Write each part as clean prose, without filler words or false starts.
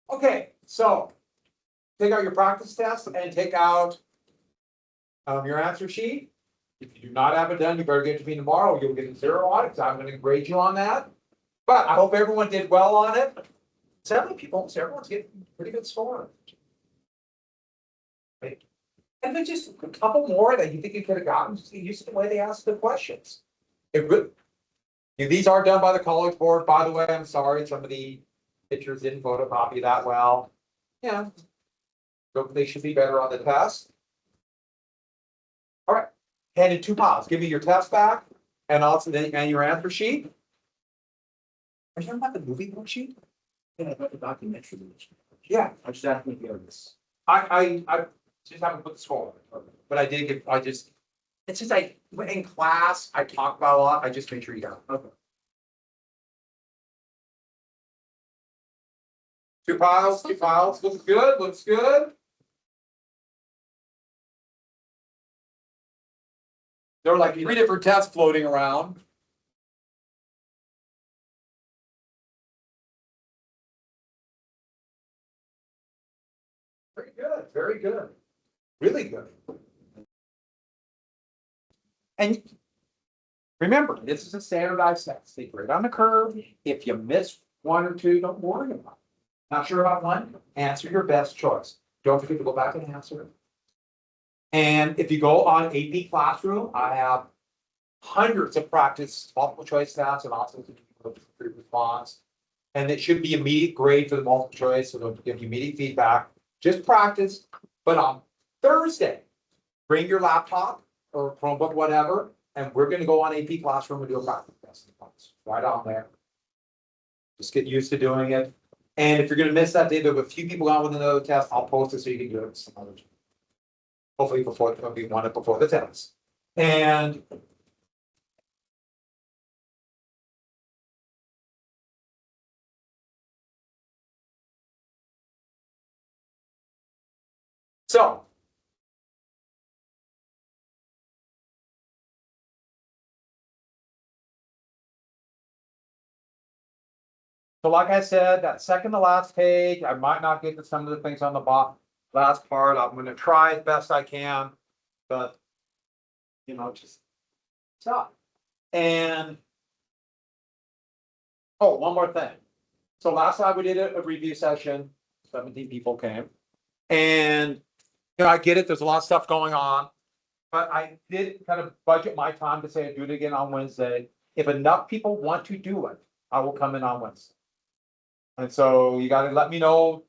Okay, so take out your practice test and take out your answer sheet. If you do not have it done, you better get it to me tomorrow. You'll get a 0 on it because I'm going to grade you on that. But I hope everyone did well on it. 70 people, so everyone's getting pretty good score. Right. And then just a couple more that you think you could have gotten just used to the way they ask the questions. These are done by the College Board, by the way. I'm sorry, some of the pictures didn't photocopy that well. Yeah, so they should be better on the test. All right, hand in 2 piles. Give me your test back and also and your answer sheet. Are you talking about the movie worksheet? Yeah, about the documentary. Yeah, I just have to make this. I just haven't put the score on it, but I did give. It's just like in class I talk about a lot. I just make sure you got it. Okay. 2 piles, 2 piles. Looks good. Looks good. There are like 3 different tests floating around. Very good. Very good. Really good. And remember, this is a standardized test. They grade on the curve. If you miss 1 or 2, don't worry about it. Not sure about one? Answer your best choice. Don't forget to go back and answer it. And if you go on AP Classroom, I have hundreds of practice multiple choice tests and also response. And it should be immediate grade for the multiple choice, so they'll give you immediate feedback. Just practice. But on Thursday, bring your laptop or Chromebook, whatever, and we're going to go on AP Classroom and do a practice test. Right on there. Just get used to doing it. And if you're going to miss that day, there'll be a few people on with another test. I'll post it so you can do it some other time. Hopefully before we want it before the test. And so like I said, that second to last page, I might not get to some of the things on the last part. I'm going to try as best I can, but just stop. And oh, one more thing. So last time we did a review session, 17 people came, and I get it. There's a lot of stuff going on, but I did kind of budget my time to say I'd do it again on Wednesday. If enough people want to do it, I will come in on Wednesday. And so you got to let me know.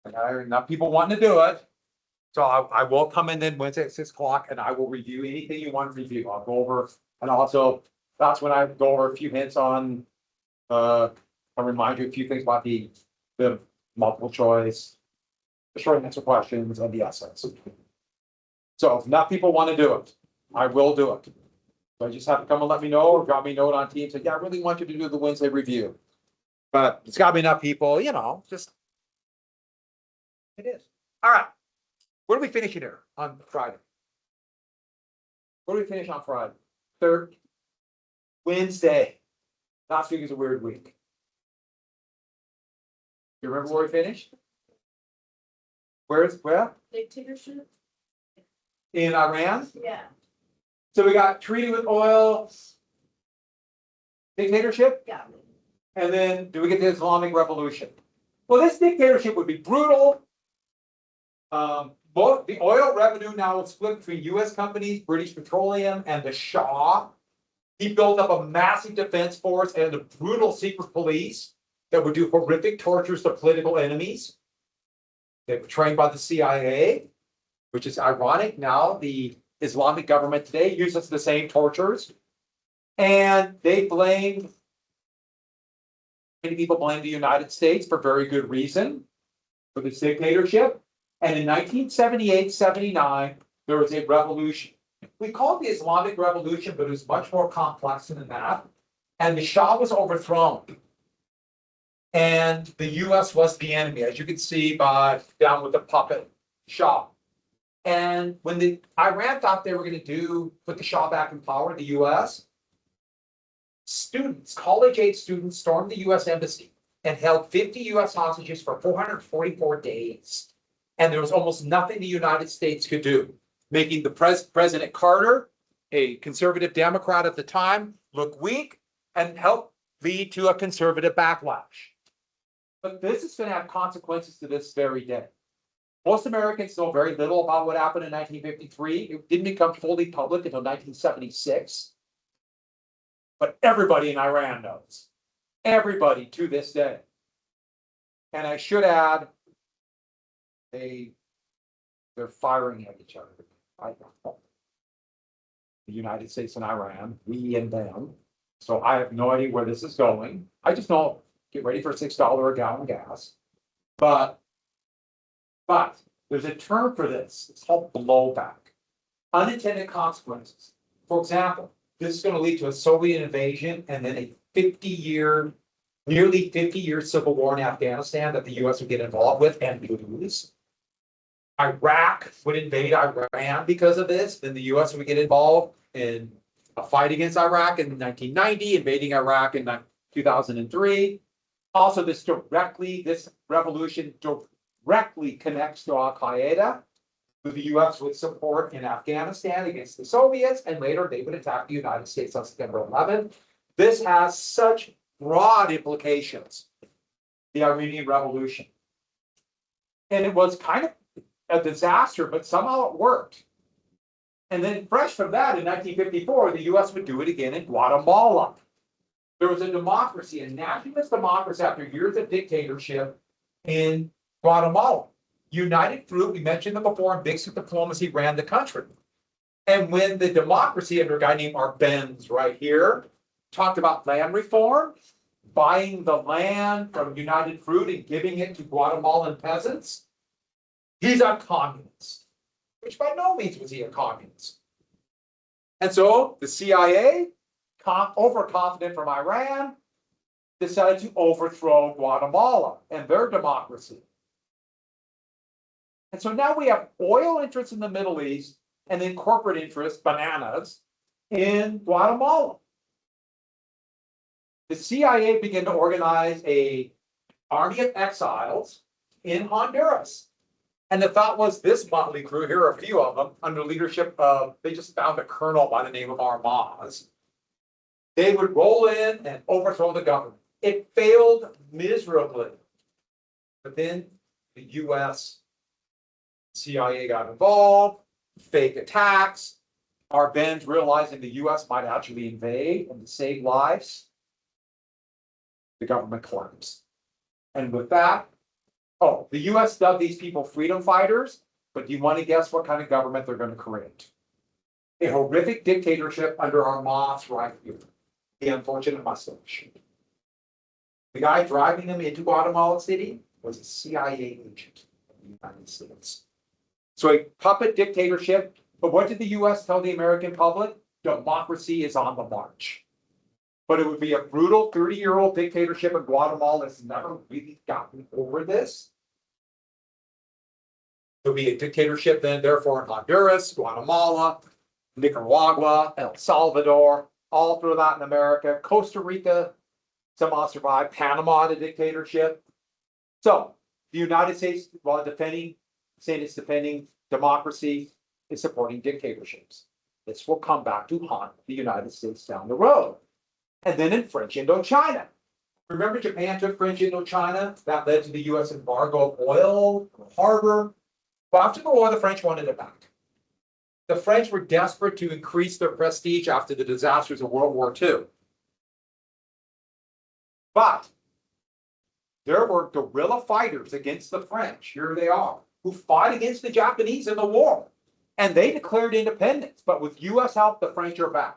I got enough people wanting to do it. So I will come in then Wednesday at 6 o'clock and I will review anything you want to review. I'll go over, and also that's when I go over a few hints on, I'll remind you a few things about the multiple choice, the short answer questions, and the essays. So if enough people want to do it, I will do it. So I just have to come and let me know, or drop me a note on Teams. Say, yeah, I really want you to do the Wednesday review. But it's got to be enough people, just it is. All right. Where do we finish it here on Friday? Where do we finish on Friday? Third Wednesday. Last week is a weird week. You remember where we finished? Where? Dictatorship? In Iran? Yeah. So we got treaty with oil, dictatorship, Yeah. and then do we get the Islamic Revolution? Well, this dictatorship would be brutal. Both the oil revenue now is split between U.S. companies, British Petroleum, and the Shah. He built up a massive defense force and a brutal secret police that would do horrific tortures to political enemies. They were trained by the CIA, which is ironic. Now the Islamic government today uses the same tortures. And they blamed, many people blame the United States for very good reason for this dictatorship. And in 1978-79, there was a revolution. We call it the Islamic Revolution, but it was much more complex than that. And the Shah was overthrown. And the US was the enemy, as you can see by down with the puppet Shah. And when the Iran thought they were going to put the Shah back in power, the US, students, college-age students stormed the US embassy and held 50 US hostages for 444 days. And there was almost nothing the United States could do, making the President Carter, a conservative Democrat at the time, look weak and help lead to a conservative backlash. But this is going to have consequences to this very day. Most Americans know very little about what happened in 1953. It didn't become fully public until 1976. But everybody in Iran knows. Everybody to this day. And I should add, they're firing at each other. I don't know. The United States and Iran, we and them. So I have no idea where this is going. I just know, get ready for $6 a gallon gas. But there's a term for this. It's called blowback. Unintended consequences. For example, this is going to lead to a Soviet invasion and then a nearly 50-year civil war in Afghanistan that the US would get involved with and lose. Iraq would invade Iran because of this. Then the US would get involved in a fight against Iraq in 1990, invading Iraq in 2003. Also, this revolution directly connects to Al Qaeda, who the US would support in Afghanistan against the Soviets, and later they would attack the United States on September 11th. This has such broad implications, the Iranian Revolution. And it was kind of a disaster, but somehow it worked. And then fresh from that, in 1954, the US would do it again in Guatemala. There was a democracy, a nationalist democracy after years of dictatorship in Guatemala. United Fruit, we mentioned them before, and basic diplomacy ran the country. And when the democracy under a guy named Arbenz right here talked about land reform, buying the land from United Fruit and giving it to Guatemalan peasants, he's a communist, which by no means was he a communist. And so the CIA, overconfident from Iran, decided to overthrow Guatemala and their democracy. And so now we have oil interests in the Middle East and then corporate interests, bananas, in Guatemala. The CIA began to organize an army of exiles in Honduras. And the thought was this motley crew, here are a few of them, under leadership of, they just found a colonel by the name of Armaz. They would roll in and overthrow the government. It failed miserably. But then the US, CIA got involved, fake attacks. Arbenz realizing the US might actually invade and to save lives. The government collapsed. And with that, the US dubbed these people freedom fighters, but do you want to guess what kind of government they're going to create? A horrific dictatorship under Armaz right here. The unfortunate mustache. The guy driving them into Guatemala City was a CIA agent of the United States. So a puppet dictatorship, but what did the US tell the American public? Democracy is on the march. But it would be a brutal 30-year-old dictatorship in Guatemala that's never really gotten over this. There'll be a dictatorship then, therefore, in Honduras, Guatemala, Nicaragua, El Salvador, all through Latin America, Costa Rica, somehow survived, Panama had a dictatorship. So the United States, while saying it's defending democracy, is supporting dictatorships. This will come back to haunt the United States down the road. And then in French Indochina. Remember Japan took French Indochina? That led to the US embargo of oil, harbor. Well, after the war, the French wanted it back. The French were desperate to increase their prestige after the disasters of World War II. But there were guerrilla fighters against the French, here they are, who fought against the Japanese in the war. And they declared independence, but with US help, the French are back.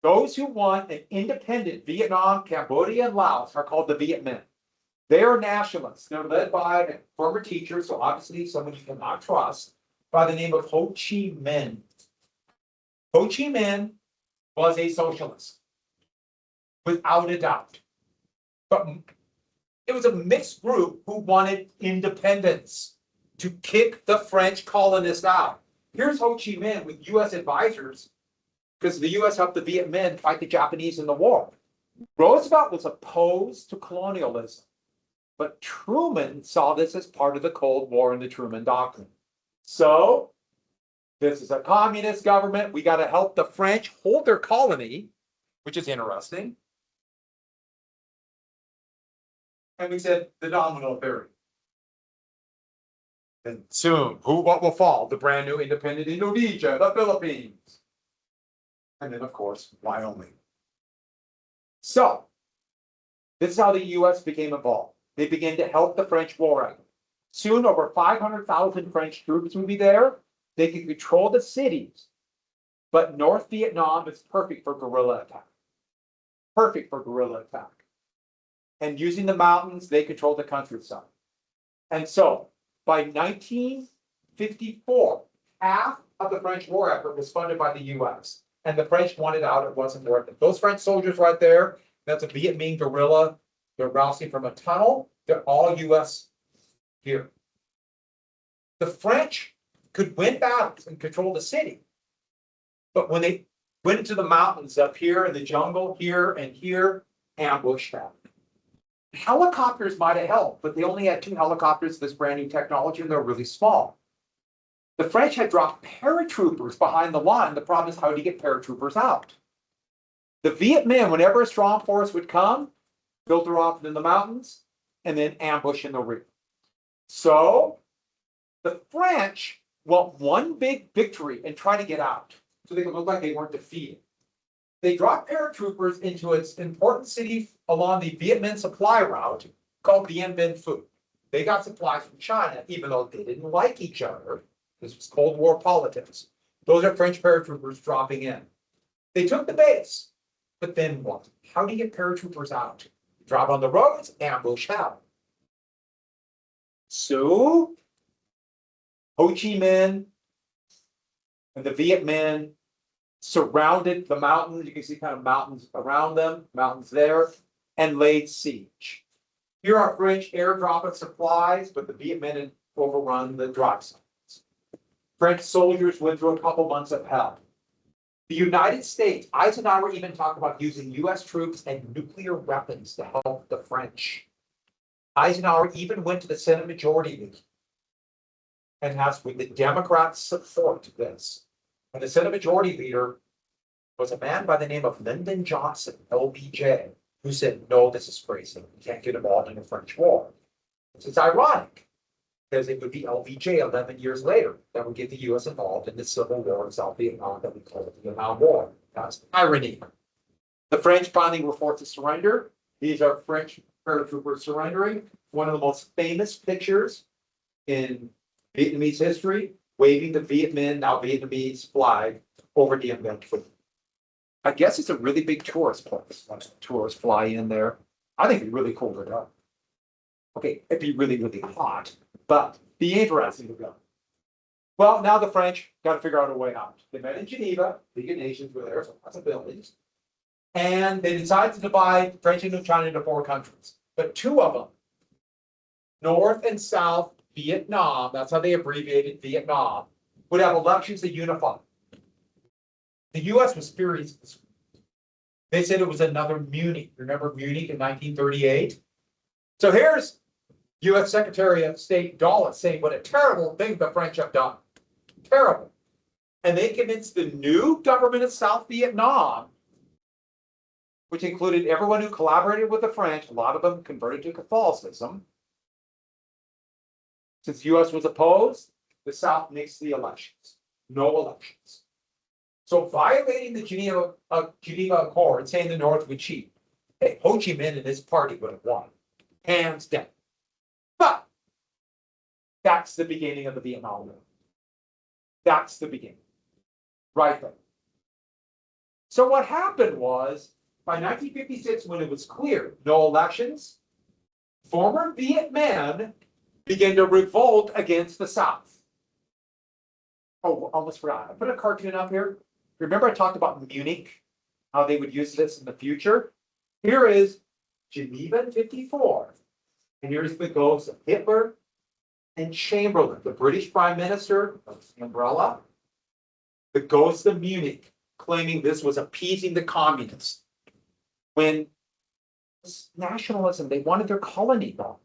Those who want an independent Vietnam, Cambodia, and Laos are called the Viet Minh. They are nationalists. They're led by a former teacher, so obviously someone you cannot trust, by the name of Ho Chi Minh. Ho Chi Minh was a socialist, without a doubt. But it was a mixed group who wanted independence. to kick the French colonists out. Here's Ho Chi Minh with US advisors, because the US helped the Viet Minh fight the Japanese in the war. Roosevelt was opposed to colonialism, but Truman saw this as part of the Cold War and the Truman Doctrine. So, this is a communist government. We got to help the French hold their colony, which is interesting. And we said the domino theory. And soon, what will fall? The brand new independent Indonesia, the Philippines. And then, of course, Wyoming. So, this is how the US became involved. They began to help the French war effort. Soon, over 500,000 French troops would be there. They could control the cities. But North Vietnam is perfect for guerrilla attack. Perfect for guerrilla attack. And using the mountains, they controlled the countryside. And so, by 1954, half of the French war effort was funded by the US. And the French wanted out, it wasn't worth it. Those French soldiers right there, that's a Viet Minh guerrilla. They're rousing from a tunnel. They're all US here. The French could win battles and control the city. But when they went into the mountains up here in the jungle, here and here, ambush them. Helicopters might have helped, but they only had 2 helicopters, this brand new technology, and they're really small. The French had dropped paratroopers behind the line. The problem is, how do you get paratroopers out? The Viet Minh, whenever a strong force would come, filter off in the mountains and then ambush in the rear. So the French want one big victory and try to get out so they can look like they weren't defeated. They dropped paratroopers into its important city along the Viet Minh supply route called Dien Bien Phu. They got supplies from China, even though they didn't like each other. This was Cold War politics. Those are French paratroopers dropping in. They took the base, but then what? How do you get paratroopers out? Drop on the roads, ambush how? So, Ho Chi Minh and the Viet Minh surrounded the mountains. You can see kind of mountains around them, mountains there, and laid siege. Here are French airdropping supplies, but the Viet Minh had overrun the drop sites. French soldiers went through a couple months of hell. The United States, Eisenhower even talked about using US troops and nuclear weapons to help the French. Eisenhower even went to the Senate Majority Leader and asked, would the Democrats support this? And the Senate Majority Leader was a man by the name of Lyndon Johnson, LBJ, who said, no, this is crazy. We can't get involved in the French war. It's ironic, because it would be LBJ 11 years later that would get the US involved in the Civil War in South Vietnam that we call the Vietnam War. That's irony. The French finally were forced to surrender. These are French paratroopers surrendering. One of the most famous pictures in Vietnamese history, waving the Viet Minh, now Vietnamese flag over Dien Bien Phu. I guess it's a really big tourist place. Tourists fly in there. I think it'd be really cool to go. Okay, it'd be really, really hot, but be interesting to go. Well, now the French got to figure out a way out. They met in Geneva, League of Nations were there, so lots of buildings. And they decided to divide French Indochina into 4 countries. But 2 of them, North and South Vietnam, that's how they abbreviated Vietnam, would have elections that unify. The US was furious. They said it was another Munich. Remember Munich in 1938? So here's US Secretary of State Dulles saying what a terrible thing the French have done. Terrible. And they convinced the new government of South Vietnam, which included everyone who collaborated with the French, a lot of them converted to Catholicism. Since the US was opposed, the South nixed the elections. No elections. So violating the Geneva Accord, saying the North would cheat. Hey, Ho Chi Minh and his party would have won. Hands down. But that's the beginning of the Vietnam War. That's the beginning. Right there. So what happened was, by 1956, when it was clear, no elections, former Viet Minh began to revolt against the South. Oh, almost forgot. I put a cartoon up here. Remember I talked about Munich, how they would use this in the future? Here is Geneva in 54. And here's the ghost of Hitler and Chamberlain, the British Prime Minister, the umbrella, that goes to Munich, claiming this was appeasing the communists. When it's nationalism, they wanted their colony gone.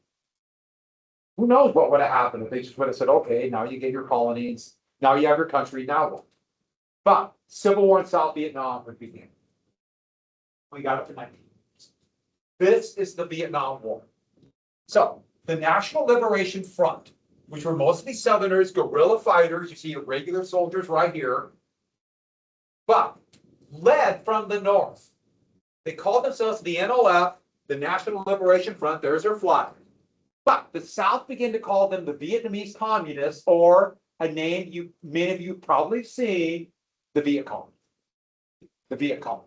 Who knows what would have happened if they just would have said, okay, now you get your colonies, now you have your country, now what? But civil war in South Vietnam would begin. We got it for 19 years. This is the Vietnam War. So the National Liberation Front, which were mostly Southerners, guerrilla fighters, you see irregular soldiers right here, but led from the North. They called themselves the NLF, the National Liberation Front, there's their flag. But the South began to call them the Vietnamese Communists, or a name many of you probably see, the Viet Cong. The Viet Cong.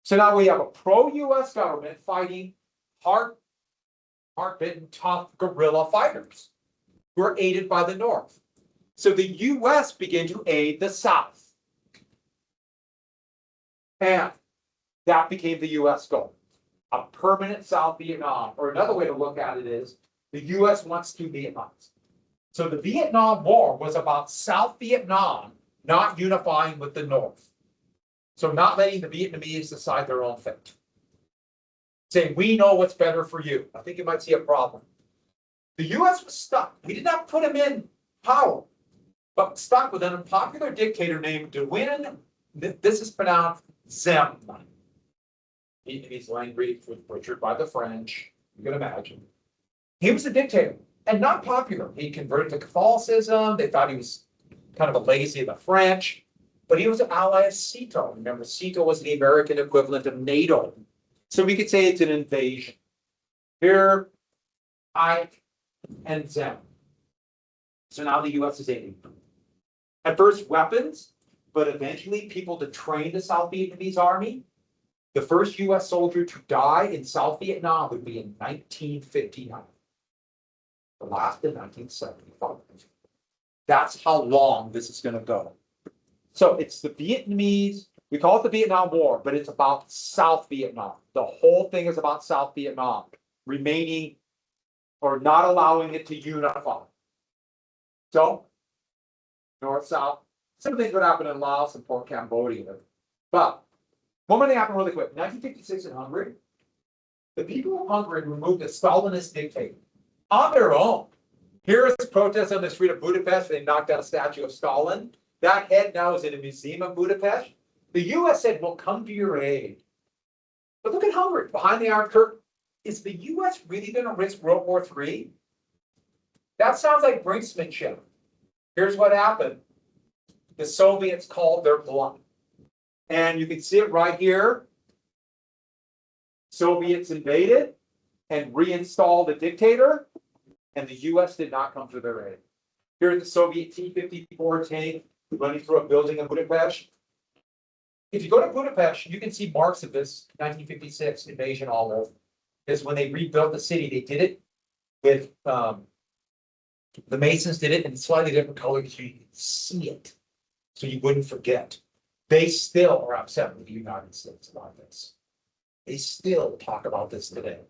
So now we have a pro-US government fighting hard-bitten, tough guerrilla fighters who are aided by the North. So the US began to aid the South. And that became the US goal. A permanent South Vietnam, or another way to look at it is, the US wants two Vietnams. So the Vietnam War was about South Vietnam not unifying with the North. So not letting the Vietnamese decide their own fate. Saying, we know what's better for you. I think you might see a problem. The US was stuck. We did not put him in power, but stuck with an unpopular dictator named Nguyen. This is pronounced Zem. Vietnamese language was butchered by the French. You can imagine. He was a dictator and not popular. He converted to Catholicism. They thought he was kind of a legacy of the French, but he was an ally of SEATO. Remember, SEATO was the American equivalent of NATO. So we could say it's an invasion. Here, Ike and Zem. So now the US is aiding them. At first, weapons, but eventually people to train the South Vietnamese army. The first US soldier to die in South Vietnam would be in 1959. The last in 1975. That's how long this is going to go. So it's the Vietnamese, we call it the Vietnam War, but it's about South Vietnam. The whole thing is about South Vietnam remaining or not allowing it to unify. So, North, South, some things would happen in Laos and poor Cambodia. But one more thing happened really quick. 1956 in Hungary, the people of Hungary removed a Stalinist dictator on their own. Here is protests on the street of Budapest. They knocked down a statue of Stalin. That head now is in a museum of Budapest. The US said, we'll come to your aid. But look at Hungary, behind the Iron Curtain. Is the US really going to risk World War III? That sounds like brinksmanship. Here's what happened. The Soviets called their bluff. And you can see it right here. Soviets invaded and reinstalled a dictator, and the US did not come to their aid. Here's the Soviet T-54 tank running through a building in Budapest. If you go to Budapest, you can see marks of this 1956 invasion all over. Because when they rebuilt the city, they did it with, the Masons did it in slightly different colors so you could see it, so you wouldn't forget. They still are upset with the United States about this. They still talk about this today.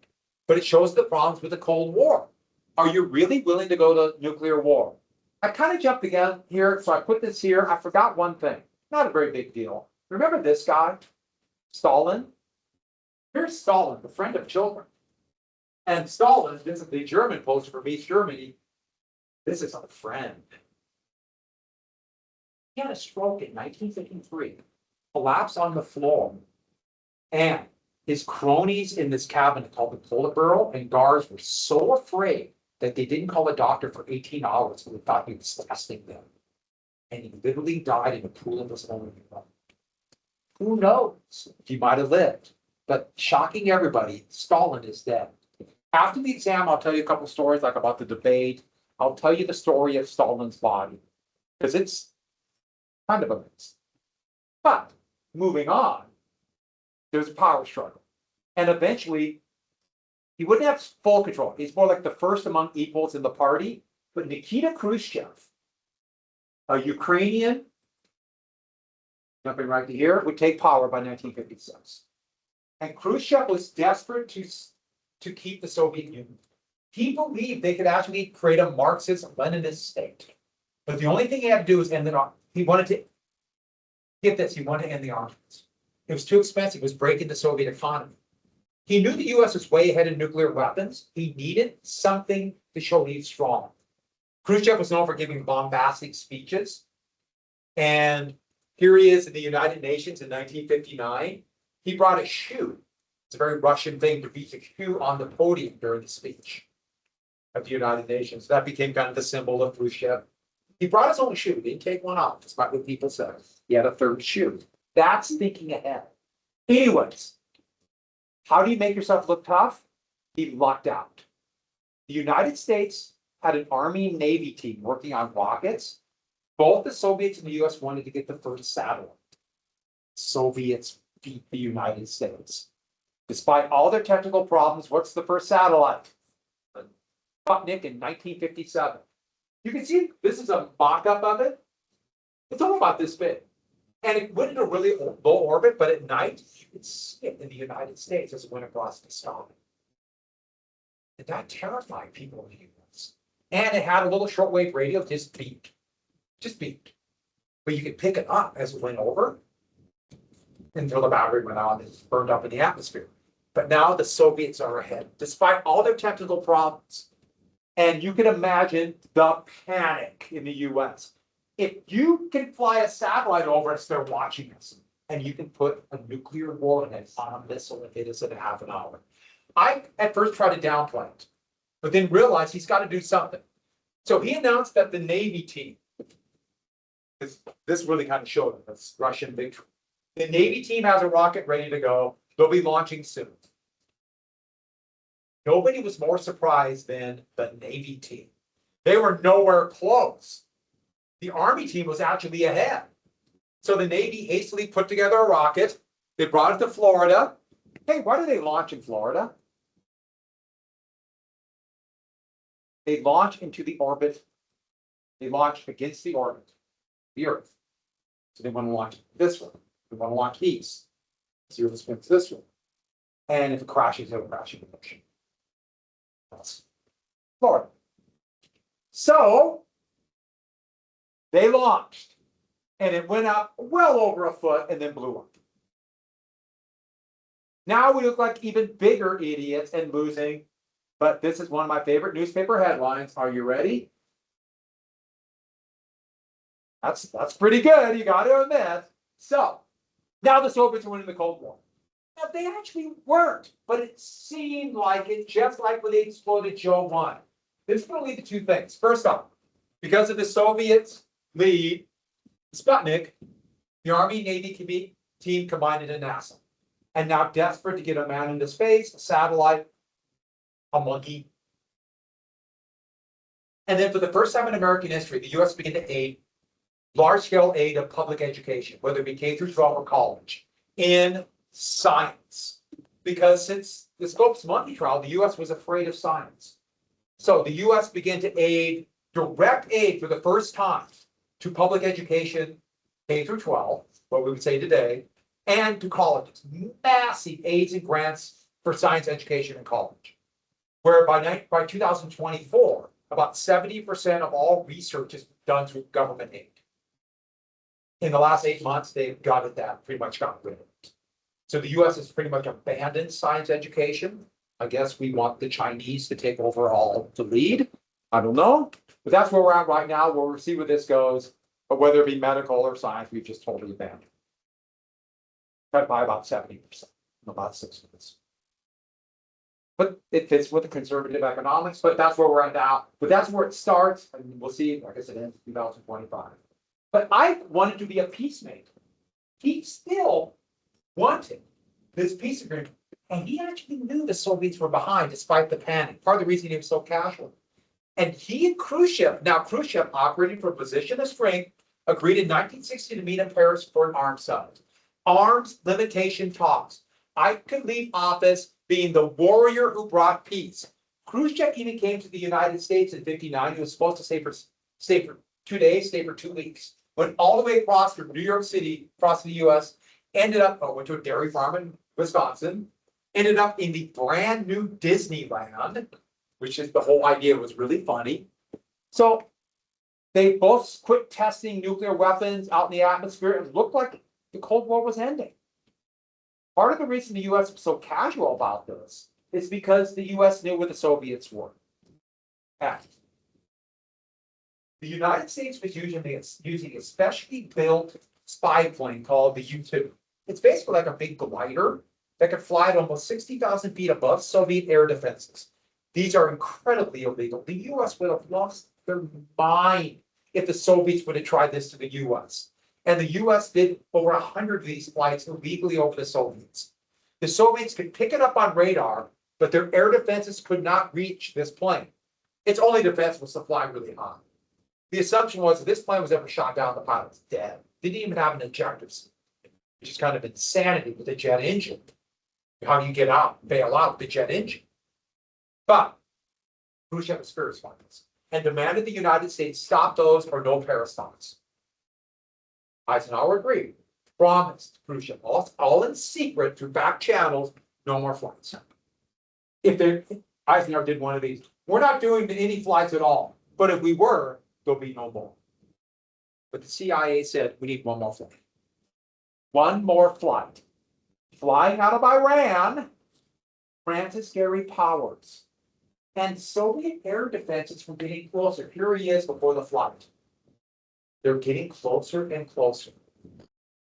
But it shows the problems with the Cold War. Are you really willing to go to nuclear war? I kind of jumped again here, so I put this here. I forgot one thing. Not a very big deal. Remember this guy? Stalin? Here's Stalin, the friend of children. And Stalin, this is the German poster from East Germany. This is a friend. He had a stroke in 1953, collapsed on the floor, and his cronies in this cabinet called the Politburo and guards were so afraid that they didn't call a doctor for 18 hours because they thought he was testing them. And he literally died in a pool of his own blood. Who knows if he might have lived? But shocking everybody, Stalin is dead. After the exam, I'll tell you a couple stories like about the debate. I'll tell you the story of Stalin's body because it's kind of a mess. But moving on, there's a power struggle. And eventually, he wouldn't have full control. He's more like the first among equals in the party. But Nikita Khrushchev, a Ukrainian, jumping right to here, would take power by 1956. And Khrushchev was desperate to keep the Soviet Union. He believed they could actually create a Marxist-Leninist state. But the only thing he had to do was end it off. He wanted to, get this, he wanted to end the arms. It was too expensive. It was breaking the Soviet economy. He knew the US was way ahead in nuclear weapons. He needed something to show he's strong. Khrushchev was known for giving bombastic speeches. And here he is in the United Nations in 1959. He brought a shoe. It's a very Russian thing to beat a shoe on the podium during the speech at the United Nations. That became kind of the symbol of Khrushchev. He brought his own shoe. He didn't take one off, despite what people say. He had a third shoe. That's thinking ahead. Anyways, how do you make yourself look tough? He lucked out. The United States had an Army and Navy team working on rockets. Both the Soviets and the US wanted to get the first satellite. Soviets beat the United States. Despite all their technical problems, what's the first satellite? Sputnik in 1957. You can see this is a mock-up of it. It's only about this big. And it went into a really low orbit, but at night, you could see it in the United States as it went across the sky. And that terrified people in the US. And it had a little shortwave radio, just beeped. Just beeped. But you could pick it up as it went over until the battery went out and it burned up in the atmosphere. But now the Soviets are ahead, despite all their technical problems. And you can imagine the panic in the US. If you can fly a satellite over us, they're watching us. And you can put a nuclear warhead on a missile and hit us in half an hour. I at first tried to downplay it, but then realized he's got to do something. So he announced that the Navy team, this really kind of showed it, that's Russian victory. The Navy team has a rocket ready to go. They'll be launching soon. Nobody was more surprised than the Navy team. They were nowhere close. The Army team was actually ahead. So the Navy hastily put together a rocket. They brought it to Florida. Hey, why do they launch in Florida? They launch into the orbit. They launch against the orbit, the Earth. So they want to launch this one. They want to launch east. So you're spins this one. And if it crashes, it'll crash into the ocean. That's Florida. So they launched, and it went up well over a foot and then blew up. Now we look like even bigger idiots and losing, but this is one of my favorite newspaper headlines. Are you ready? That's pretty good, you got to admit. So now the Soviets are winning the Cold War. Now they actually weren't, but it seemed like it, just like when they exploded Joe 1. This is going to lead to two things. First off, because of the Soviets lead, Sputnik, the Army Navy team combined into NASA. And now desperate to get a man into space, a satellite, a monkey. And then for the first time in American history, the US began to aid large-scale aid of public education, whether it be K through 12 or college, in science. Because since the Scopes monkey trial, the US was afraid of science. So the US began to aid, direct aid for the first time to public education, K through 12, what we would say today, and to colleges. Massive aids and grants for science education in college. Where by 2024, about 70% of all research is done through government aid. In the last 8 months, they've got it that pretty much got rid of it. So the US has pretty much abandoned science education. I guess we want the Chinese to take over all the lead. I don't know. But that's where we're at right now. We'll see where this goes. But whether it be medical or science, we've just totally abandoned. Cut by about 70% in about 6 months. But it fits with the conservative economics, but that's where we're at now. But that's where it starts, and we'll see, like I said, in 2025. But I wanted to be a peacemaker. He still wanted this peace agreement. And he actually knew the Soviets were behind despite the panic. Part of the reason he was so casual. And he and Khrushchev, now Khrushchev operating from a position of strength, agreed in 1960 to meet in Paris for an arms summit. Arms limitation talks. I could leave office being the warrior who brought peace. Khrushchev even came to the United States in '59. He was supposed to stay for 2 days, stay for 2 weeks. Went all the way across from New York City, across the US, ended up, went to a dairy farm in Wisconsin, ended up in the brand new Disneyland, which is the whole idea was really funny. So they both quit testing nuclear weapons out in the atmosphere and looked like the Cold War was ending. Part of the reason the US was so casual about this is because the US knew where the Soviets were at. The United States was using a specially built spy plane called the U-2. It's basically like a big glider that could fly at almost 60,000 feet above Soviet air defenses. These are incredibly illegal. The US would have lost their mind if the Soviets would have tried this to the US. And the US did over 100 of these flights illegally over the Soviets. The Soviets could pick it up on radar, but their air defenses could not reach this plane. Its only defense was to fly really high. The assumption was if this plane was ever shot down, the pilot's dead. Didn't even have an ejector seat, which is kind of insanity with a jet engine. How do you get out, bail out with the jet engine? But Khrushchev was furious about this and demanded the United States stop those or no Perestovs. Eisenhower agreed, promised Khrushchev, all in secret through back channels, no more flights. Eisenhower did one of these, we're not doing any flights at all, but if we were, there'll be no more. But the CIA said, we need one more flight. One more flight. Flying out of Iran, Francis Gary Powers. And Soviet air defenses were getting closer. Here he is before the flight. They're getting closer and closer.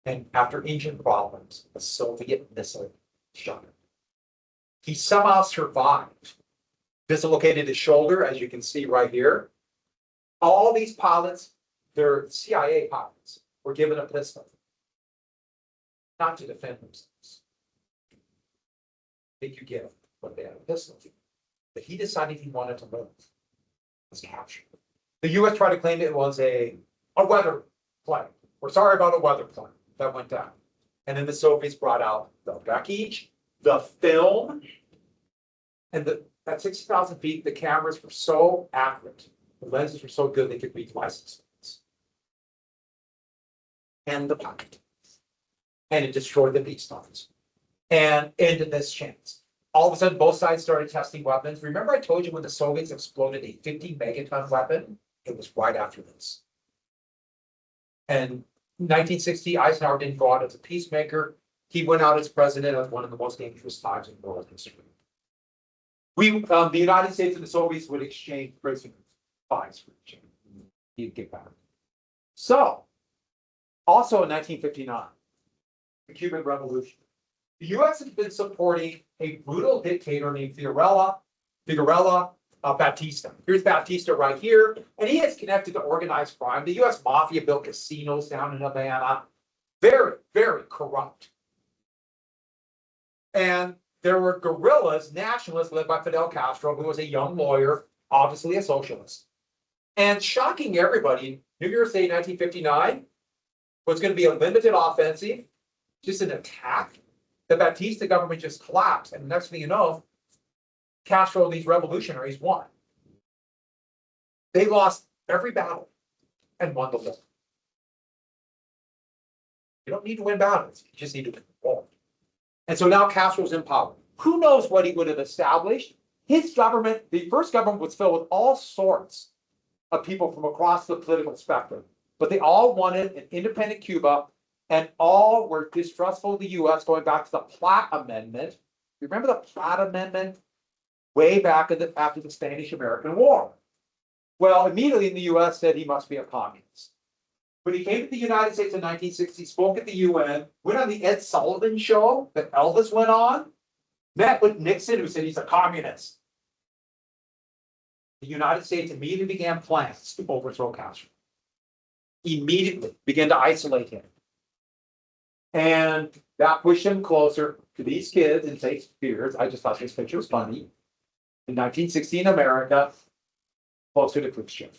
And after engine problems, a Soviet missile shot him. He somehow survived. Dislocated his shoulder, as you can see right here. All these pilots, they're CIA pilots, were given a pistol. Not to defend themselves. Think you get what they had a pistol. But he decided he wanted to live. Was captured. The US tried to claim it was a weather plane. We're sorry about a weather plane that went down. And then the Soviets brought out the wreckage, the film, and at 60,000 feet, the cameras were so accurate. The lenses were so good they could read license plates. And the pilot. And it destroyed the Beastars. And ended this chance. All of a sudden, both sides started testing weapons. Remember I told you when the Soviets exploded a 50 megaton weapon? It was right after this. And in 1960, Eisenhower didn't go out as a peacemaker. He went out as president at one of the most dangerous times in world history. The United States and the Soviets would exchange prisoners, spies for each other. He'd get back. So, also in 1959, the Cuban Revolution. The US has been supporting a brutal dictator named Figueroa Batista. Here's Batista right here, and he is connected to organized crime. The US mafia built casinos down in Havana. Very, very corrupt. And there were guerrillas, nationalists led by Fidel Castro, who was a young lawyer, obviously a socialist. And shocking everybody, New Year's Day 1959 was going to be a limited offensive, just an attack. The Batista government just collapsed. And the next thing you know, Castro and these revolutionaries won. They lost every battle and won the war. You don't need to win battles. You just need to control. And so now Castro's in power. Who knows what he would have established? His government, the first government was filled with all sorts of people from across the political spectrum. But they all wanted an independent Cuba, and all were distrustful of the US going back to the Platt Amendment. Remember the Platt Amendment? Way back after the Spanish-American War. Well, immediately the US said he must be a communist. When he came to the United States in 1960, spoke at the UN, went on the Ed Sullivan show that Elvis went on, met with Nixon, who said he's a communist. The United States immediately began plans to overthrow Castro. Immediately began to isolate him. And that pushed him closer to these kids in St. Spears. I just thought this picture was funny. In 1960 in America, closer to Khrushchev.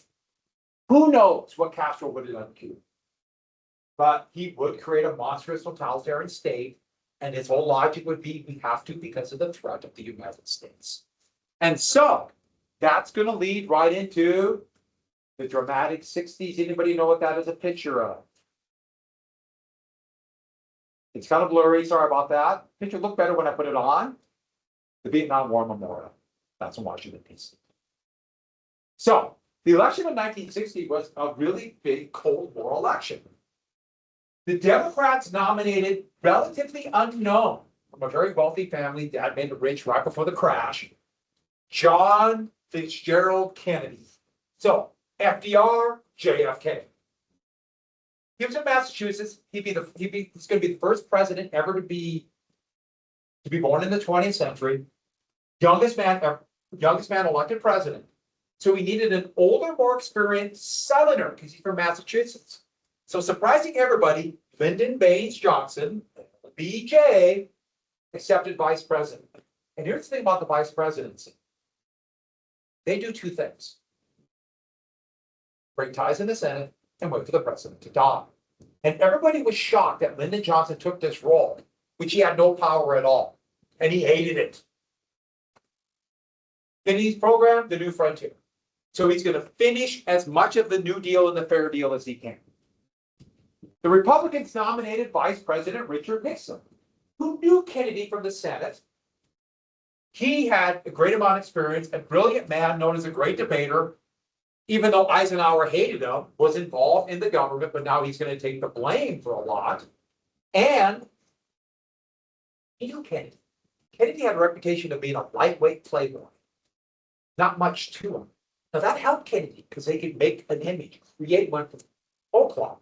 Who knows what Castro would have done to Cuba? But he would create a monstrous totalitarian state, and his whole logic would be we have to because of the threat of the United States. And so that's going to lead right into the dramatic 60s. Anybody know what that is a picture of? It's kind of blurry, sorry about that. Picture looked better when I put it on. The Vietnam War Memorial. That's in Washington, D.C. So the election of 1960 was a really big Cold War election. The Democrats nominated relatively unknown from a very wealthy family. Dad made it rich right before the crash. John Fitzgerald Kennedy. So FDR, JFK. He was in Massachusetts. He's going to be the first president ever to be born in the 20th century. Youngest man elected president. So we needed an older, more experienced Southerner because he's from Massachusetts. So surprising everybody, Lyndon Baines Johnson, BJ, accepted vice president. And here's the thing about the vice presidency. They do two things. Break ties in the Senate and wait for the president to die. And everybody was shocked that Lyndon Johnson took this role, which he had no power at all. And he hated it. Kennedy's program, the New Frontier. So he's going to finish as much of the New Deal and the Fair Deal as he can. The Republicans nominated Vice President Richard Nixon, who knew Kennedy from the Senate. He had a great amount of experience, a brilliant man known as a great debater, even though Eisenhower hated him, was involved in the government, but now he's going to take the blame for a lot. And he knew Kennedy. Kennedy had a reputation of being a lightweight playboy. Not much to him. Now that helped Kennedy because they could make an image, create one from Oklahoma.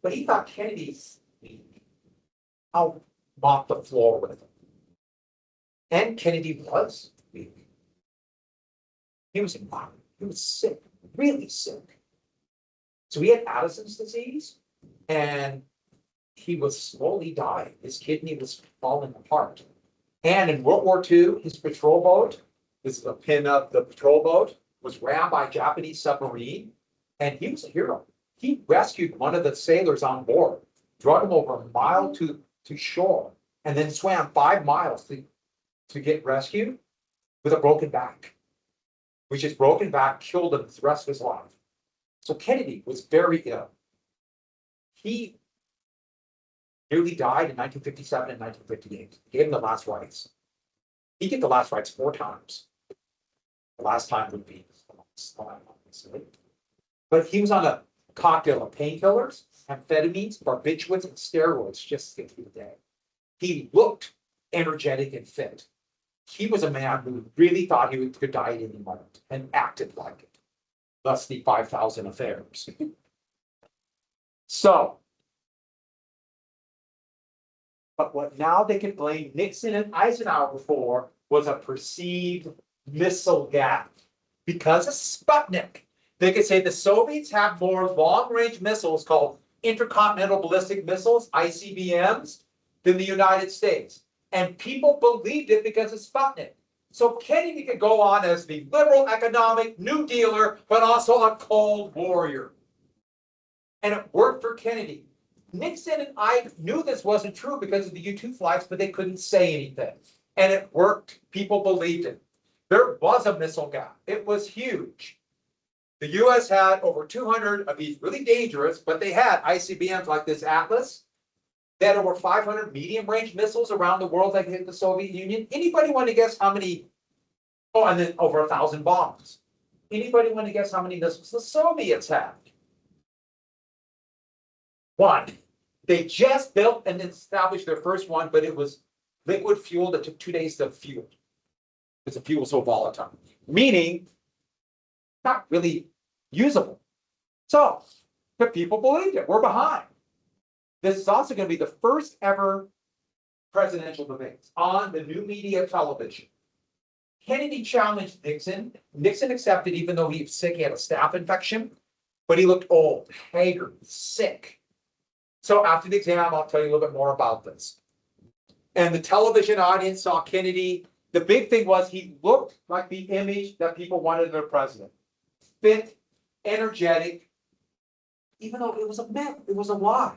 But he thought Kennedy's I'll mop the floor with him. And Kennedy was weak. He was violent. He was sick, really sick. So he had Addison's disease, and he was slowly dying. His kidney was falling apart. And in World War II, his patrol boat, this is a pin of the patrol boat, was rammed by a Japanese submarine, and he was a hero. He rescued one of the sailors on board, drug him over a mile to shore, and then swam 5 miles to get rescued with a broken back, which his broken back killed him the rest of his life. So Kennedy was very ill. He nearly died in 1957 and 1958. He gave him the last rites. He did the last rites 4 times. The last time would be the last time, obviously. But he was on a cocktail of painkillers, amphetamines, barbiturates, and steroids just to get through the day. He looked energetic and fit. He was a man who really thought he could die at any moment and acted like it. Thus the 5,000 affairs. So, but what now they can blame Nixon and Eisenhower for was a perceived missile gap. Because of Sputnik, they could say the Soviets have more long-range missiles called intercontinental ballistic missiles, ICBMs, than the United States. And people believed it because of Sputnik. So Kennedy could go on as the liberal economic New Dealer, but also a Cold Warrior. And it worked for Kennedy. Nixon and I knew this wasn't true because of the U-2 flights, but they couldn't say anything. And it worked. People believed it. There was a missile gap. It was huge. The US had over 200 of these really dangerous, but they had ICBMs like this Atlas. They had over 500 medium-range missiles around the world that hit the Soviet Union. Anybody want to guess how many? Oh, and then over 1,000 bombs. Anybody want to guess how many missiles the Soviets had? 1. They just built and established their first one, but it was liquid fuel that took 2 days to fuel. Because the fuel was so volatile. Meaning, not really usable. So, but people believed it. We're behind. This is also going to be the first ever presidential debates on the new media television. Kennedy challenged Nixon. Nixon accepted even though he was sick, he had a staph infection, but he looked old, haggard, sick. So after the exam, I'll tell you a little bit more about this. And the television audience saw Kennedy. The big thing was he looked like the image that people wanted in their president. Fit, energetic, even though it was a myth, it was a lie.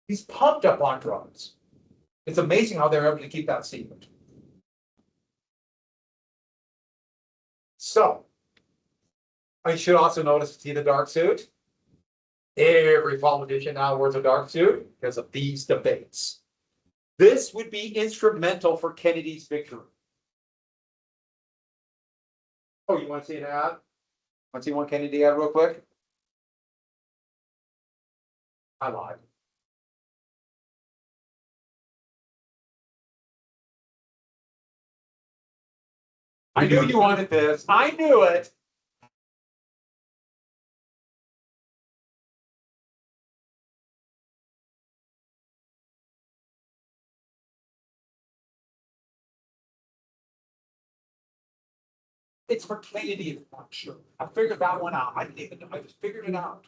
He's pumped up on drugs. It's amazing how they're able to keep that secret. So, I should also notice, see the dark suit? Every politician now wears a dark suit because of these debates. This would be instrumental for Kennedy's victory. Oh, you want to see an ad? Want to see one Kennedy ad real quick? I lied. I knew you wanted this. I knew it. It's for Kennedy, I'm sure. I figured that one out. I didn't even know. I just figured it out.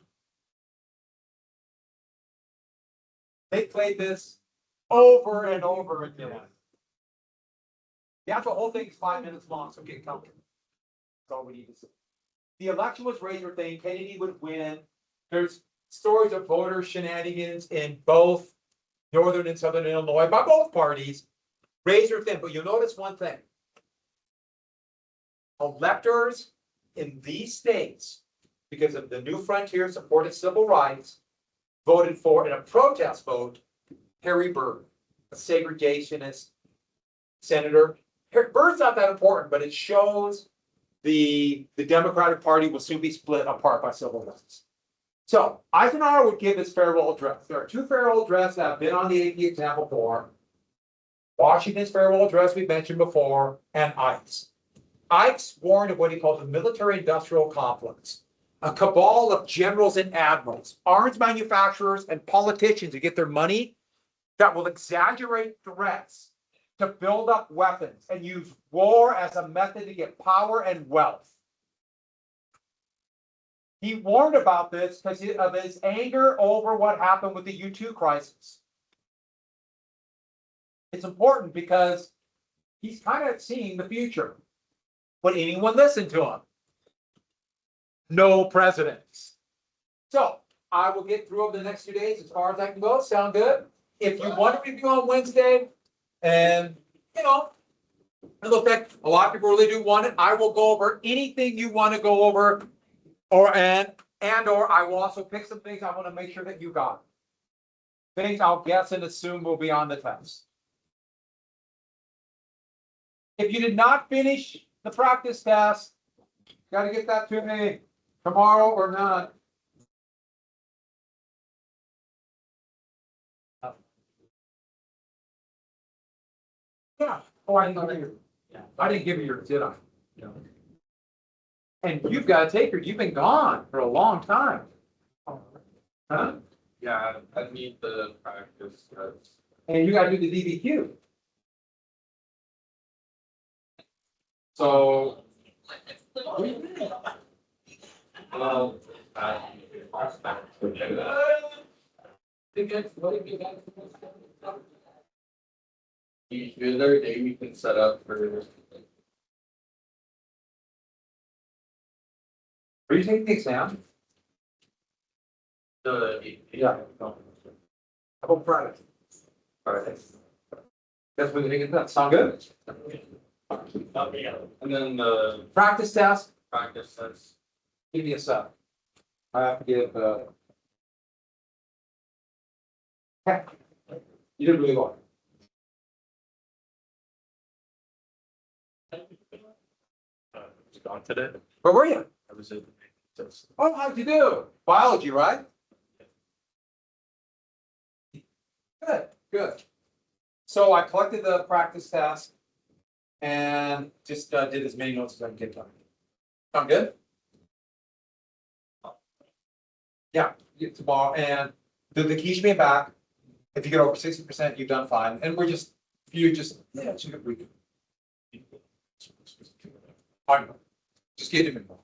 They played this over and over again. The actual whole thing is 5 minutes long, so get comfortable. That's all we need to say. The election was razor thin. Kennedy would win. There's stories of voter shenanigans in both northern and southern Illinois by both parties. Razor thin, but you'll notice one thing. Electors in these states, because of the New Frontier supported civil rights, voted for in a protest vote, Harry Byrd, a segregationist senator. Byrd's not that important, but it shows the Democratic Party will soon be split apart by civil rights. So Eisenhower would give his farewell address. There are two farewell addresses that have been on the AP exam before. Washington's farewell address we mentioned before, and Ike's. Ike's warned of what he called the military-industrial complex, a cabal of generals and admirals, arms manufacturers, and politicians who get their money that will exaggerate threats to build up weapons and use war as a method to get power and wealth. He warned about this because of his anger over what happened with the U2 crisis. It's important because he's kind of seeing the future. Would anyone listen to him? No presidents. So I will get through over the next 2 days as far as I can go. Sound good? If you want to review on Wednesday, and you know, it looks like a lot of people really do want it, I will go over anything you want to go over, or I will also pick some things I want to make sure that you got. Things I'll guess and assume will be on the test. If you did not finish the practice test, got to get that to me tomorrow or not. Yeah. Oh, I didn't give you. Yeah. I didn't give you yours, did I? No. And you've got to take her. You've been gone for a long time. Huh? Yeah, I need the practice test. And you got to do the DBQ. So, each other day we can set up for. Are you taking the exam? Yeah. How about Friday? Friday. Guess we're gonna get that. Sound good? And then the Practice test. practice test. Give me a sec. I have to give, heck, you did really well. Gone today. Where were you? I was in. Oh, how'd you do? Biology, right? Good, good. So I collected the practice test and just did as many notes as I can get done. Sound good? Yeah, tomorrow, and the key should be back. If you get over 60%, you've done fine. And we're just, yeah, it's a good week. I know. Just get him involved.